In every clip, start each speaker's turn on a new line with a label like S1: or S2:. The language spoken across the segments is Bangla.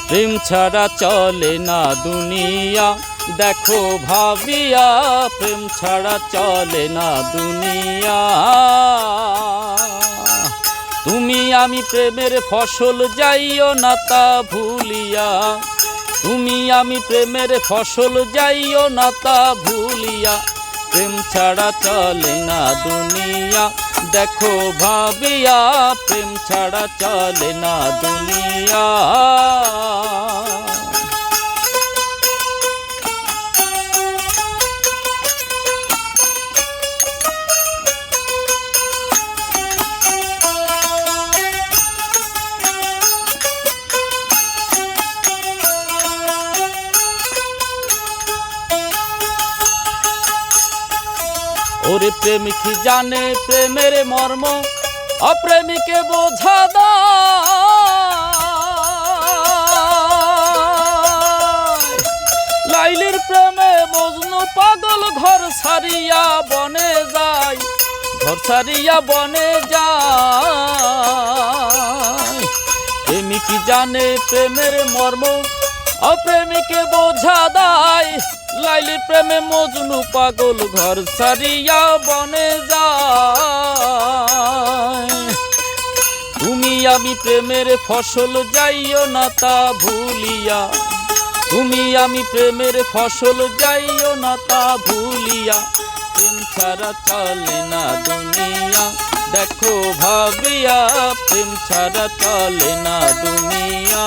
S1: প্রেম ছাড়া চলে না দুনিয়া, দেখো ভাবিয়া প্রেম ছাড়া চলে না দুনিয়া। তুমি আমি প্রেমের ফসল, যাইও না তা ভুলিয়া। তুমি আমি প্রেমের ফসল, যাইও না তা ভুলিয়া। প্রেম ছাড়া চলে না দুনিয়া, দেখো ভাবিয়া প্রেম ছাড়া চলে না দুনিয়া। ওরে প্রেমিক জানে প্রেমের মর্ম, অপ্রেমিকে বোঝা দায়। লাইলির প্রেমে মজনু পাগল ঘর ছাড়িয়া বনে যায়, ঘর ছাড়িয়া বনে যায়। প্রেমিক জানে প্রেমের মর্ম, অপ্রেমিকে বোঝা দায়। লাইলির প্রেমে মজনু পাগল ঘর ছাড়িয়া বনে যায়। তুমি আমি প্রেমের ফসল, যাইও না তা ভুলিয়া। তুমি আমি প্রেমের ফসল, যাইও না তা ভুলিয়া। প্রেম ছাড়া চলে না দুনিয়া, দেখো ভাবিয়া প্রেম ছাড়া চলে না দুনিয়া।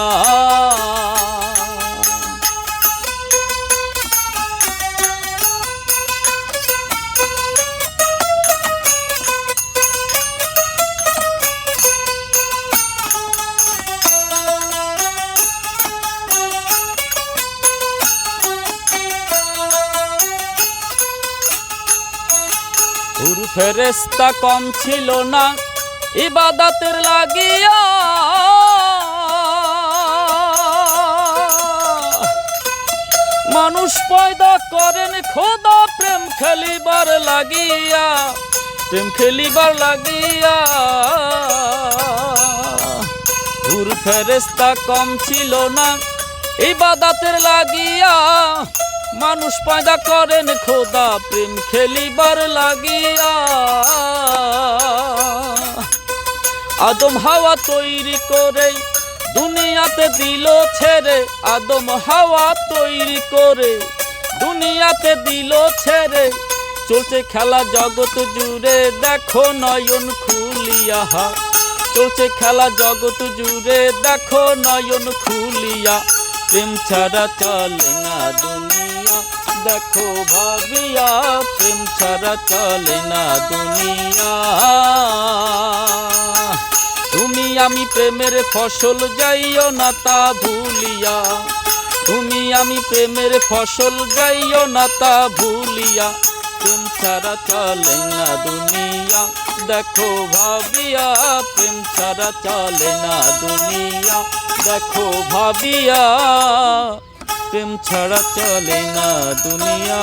S1: হুর ফেরেশতা কম ছিল না ইবাদতের লাগিয়া। মানুষ পয়দা করেন খোদা প্রেম খেলিবার লাগিয়া, প্রেম খেলিবার লাগিয়া। হুর ফেরেশতা কম ছিল না ইবাদতের লাগিয়া। মানুষ পয়দা করেন খোদা প্রেম খেলিবার লাগিয়া। আদম হাওয়া তৈরি করে দুনিয়াতে দিল ছেড়ে। আদম হাওয়া তৈরি করে দুনিয়াতে দিল ছেড়ে। চলছে খেলা জগৎ জুড়ে, দেখো নয়ন খুলিয়া। চলছে খেলা জগৎ জুড়ে, দেখো নয়ন খুলিয়া। প্রেম ছাড়া চলে না দুনিয়া, দেখো ভাবিয়া প্রেম ছাড়া চলে না দুনিয়া। তুমি আমি প্রেমের ফসল, যাইও না তা ভুলিয়া। তুমি আমি প্রেমের ফসল, যাইও না তা ভুলিয়া। প্রেম ছাড়া চলে না দুনিয়া, দেখো ভাবিয়া প্রেম ছাড়া চলে না দুনিয়া। দেখো ভাবিয়া প্রেম ছাড়া চলে না দুনিয়া।